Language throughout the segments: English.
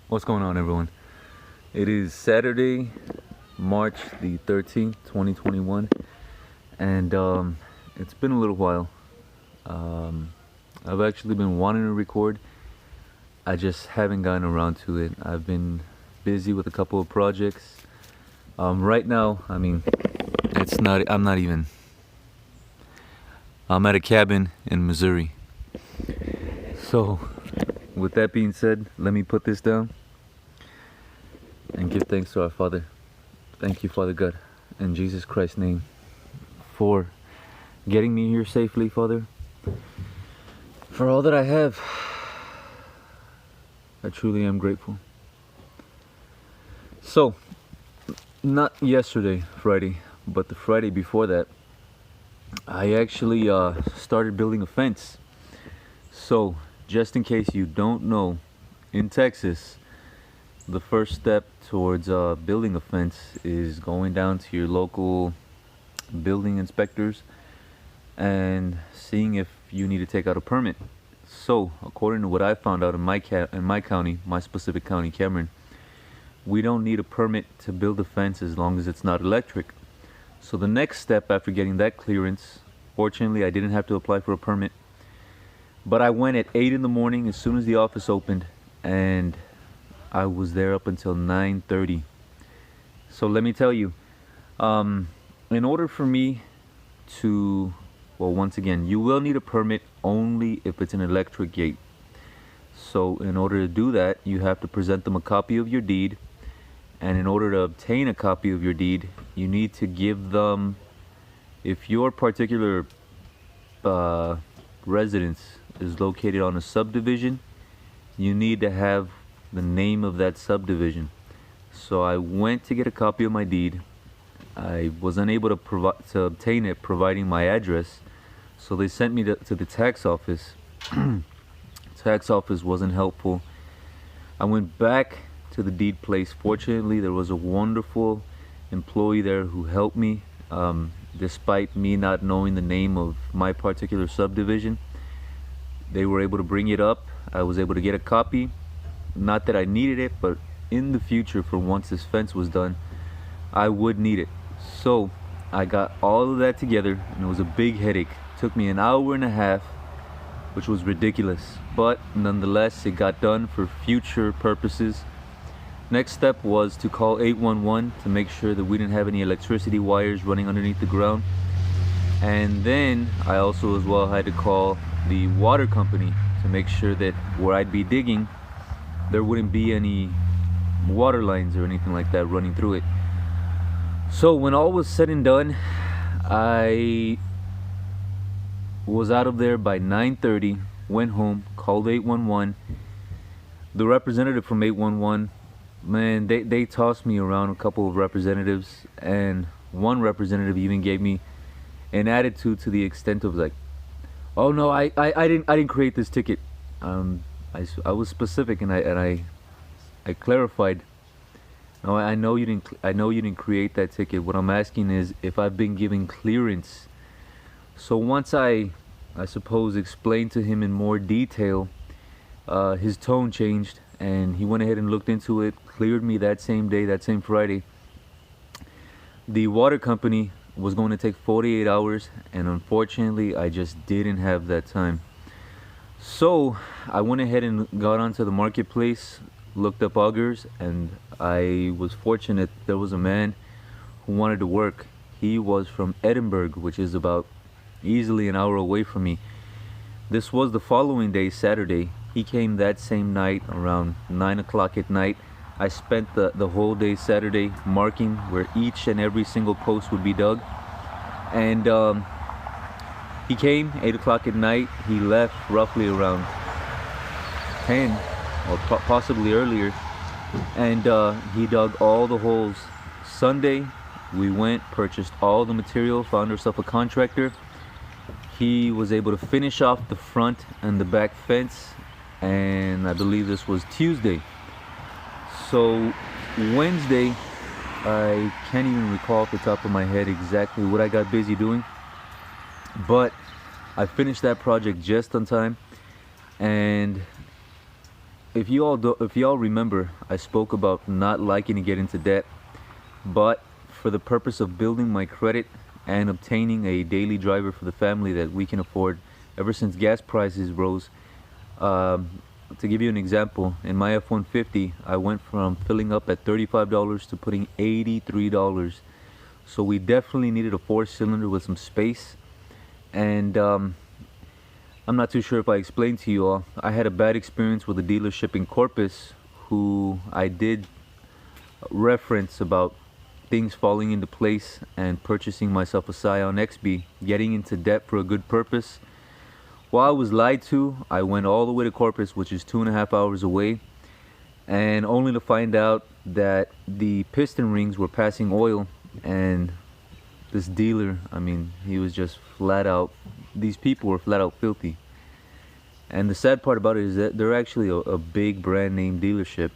What's going on, everyone? It is Saturday, March the 13th, 2021, and it's been a little while. I've actually been wanting to record. I just haven't gotten around to it. I've been busy with a couple of projects. Right now, I'm at a cabin in Missouri. So, with that being said, let me put this down and give thanks to our Father. Thank you, Father God, in Jesus Christ's name, for getting me here safely, Father. For all that I have, I truly am grateful. So, not yesterday, Friday, but the Friday before that, I actually started building a fence. So, just in case you don't know, in Texas, the first step towards building a fence is going down to your local building inspectors and seeing if you need to take out a permit. So, according to what I found out in my county, my specific county, Cameron, we don't need a permit to build a fence as long as it's not electric. So the next step after getting that clearance, fortunately I didn't have to apply for a permit, but I went at 8 in the morning as soon as the office opened, and I was there up until 9:30. So let me tell you, in order for me to, well, once again, you will need a permit only if it's an electric gate. So in order to do that, you have to present them a copy of your deed, and in order to obtain a copy of your deed, you need to give them, if your particular residence is located on a subdivision, you need to have the name of that subdivision. So I went to get a copy of my deed. I was unable to obtain it providing my address, so they sent me to the tax office. Tax office wasn't helpful. I went back to the deed place. Fortunately, there was a wonderful employee there who helped me, despite me not knowing the name of my particular subdivision. They were able to bring it up. I was able to get a copy. Not that I needed it, but in the future, for once this fence was done, I would need it. So I got all of that together, and it was a big headache. It took me an hour and a half, which was ridiculous, but nonetheless it got done for future purposes. Next step was to call 811 to make sure that we didn't have any electricity wires running underneath the ground, and then I also as well had to call the water company to make sure that where I'd be digging there wouldn't be any water lines or anything like that running through it. So when all was said and done, I was out of there by 9:30, went home, called 811. The representative from 811, man, they tossed me around a couple of representatives, and one representative even gave me an attitude to the extent of like, oh no, I didn't create this ticket. I was specific, and I clarified, no, I know you didn't create that ticket. What I'm asking is if I've been given clearance. So once I suppose explained to him in more detail, his tone changed, and he went ahead and looked into it, cleared me that same day, that same Friday. The water company was going to take 48 hours, and unfortunately I just didn't have that time. So I went ahead and got onto the marketplace, looked up augers, and I was fortunate there was a man who wanted to work. He was from Edinburgh, which is about easily an hour away from me. This was the following day, Saturday. He came that same night around 9 o'clock at night. I spent the whole day Saturday marking where each and every single post would be dug, and he came 8 o'clock at night. He left roughly around 10 or possibly earlier, and he dug all the holes. Sunday we went, purchased all the material, found ourselves a contractor. He was able to finish off the front and the back fence, and I believe this was Tuesday. So Wednesday, I can't even recall off the top of my head exactly what I got busy doing, but I finished that project just on time, and if y'all remember, I spoke about not liking to get into debt, but for the purpose of building my credit and obtaining a daily driver for the family that we can afford ever since gas prices rose. To give you an example, in my F-150, I went from filling up at $35 to putting $83. So we definitely needed a 4-cylinder with some space. And I'm not too sure if I explained to you all, I had a bad experience with a dealership in Corpus who I did reference about things falling into place and purchasing myself a Scion XB, getting into debt for a good purpose. While I was lied to, I went all the way to Corpus, which is 2.5 hours away, and only to find out that the piston rings were passing oil, and this dealer, I mean, he was just flat out, these people were flat out filthy. And the sad part about it is that they're actually a big brand name dealership.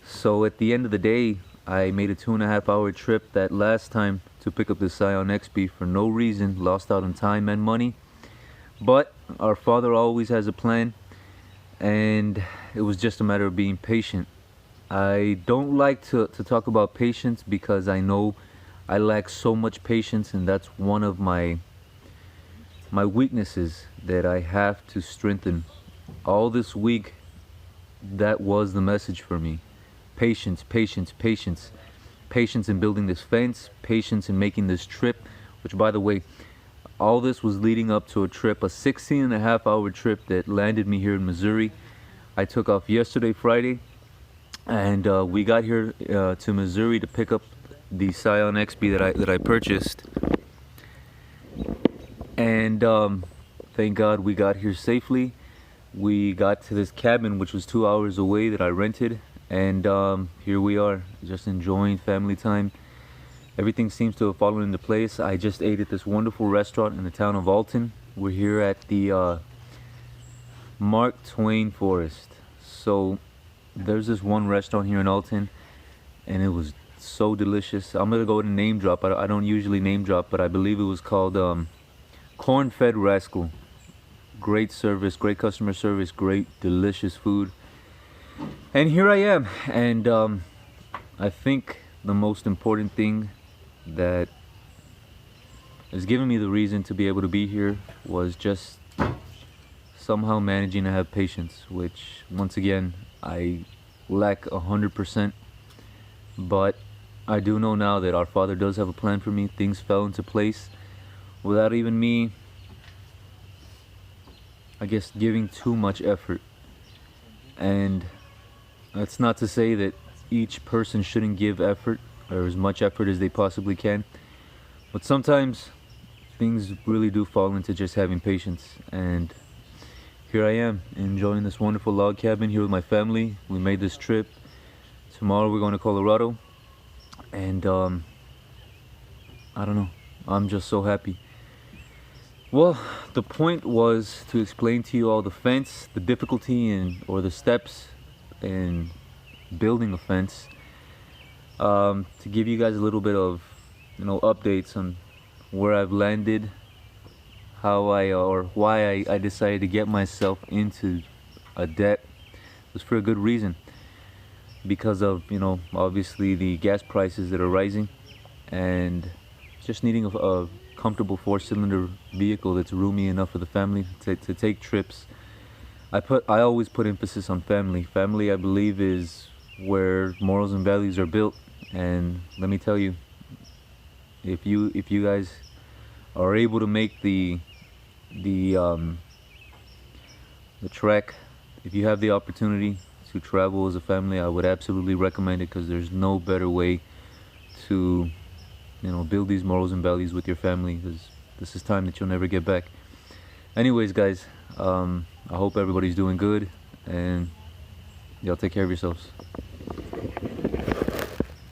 So at the end of the day, I made a 2.5 hour trip that last time to pick up the Scion XB for no reason, lost out on time and money. But our Father always has a plan, and it was just a matter of being patient. I don't like to talk about patience because I know I lack so much patience, and that's one of my weaknesses that I have to strengthen. All this week, that was the message for me. Patience, patience, patience. Patience in building this fence, patience in making this trip, which, by the way, all this was leading up to a trip, a 16.5 hour trip that landed me here in Missouri. I took off yesterday, Friday, and we got here to Missouri to pick up the Scion XB that I purchased. And thank God we got here safely. We got to this cabin, which was 2 hours away, that I rented. And here we are, just enjoying family time. Everything seems to have fallen into place. I just ate at this wonderful restaurant in the town of Alton. We're here at the Mark Twain Forest. So there's this one restaurant here in Alton, and it was so delicious. I'm gonna go ahead and name drop. I don't usually name drop, but I believe it was called Corn-Fed Rascal. Great service, great customer service, great delicious food. And here I am, and I think the most important thing that has given me the reason to be able to be here was just somehow managing to have patience, which once again I lack 100%. But I do know now that our Father does have a plan for me. Things fell into place without even me, I guess, giving too much effort. And that's not to say that each person shouldn't give effort, or as much effort as they possibly can, but sometimes things really do fall into just having patience. And here I am, enjoying this wonderful log cabin here with my family. We made this trip. Tomorrow we're going to Colorado, and I don't know, I'm just so happy. Well, the point was to explain to you all the fence, the difficulty or the steps in building a fence, to give you guys a little bit of, updates on where I've landed, how or why I decided to get myself into a debt. It was for a good reason, because of, obviously the gas prices that are rising, and just needing a comfortable 4-cylinder vehicle that's roomy enough for the family to take trips. I always put emphasis on family. Family, I believe, is where morals and values are built. And let me tell you, if you guys are able to make the trek, if you have the opportunity to travel as a family, I would absolutely recommend it, because there's no better way to build these morals and values with your family, because this is time that you'll never get back. Anyways, guys, I hope everybody's doing good, and y'all take care of yourselves.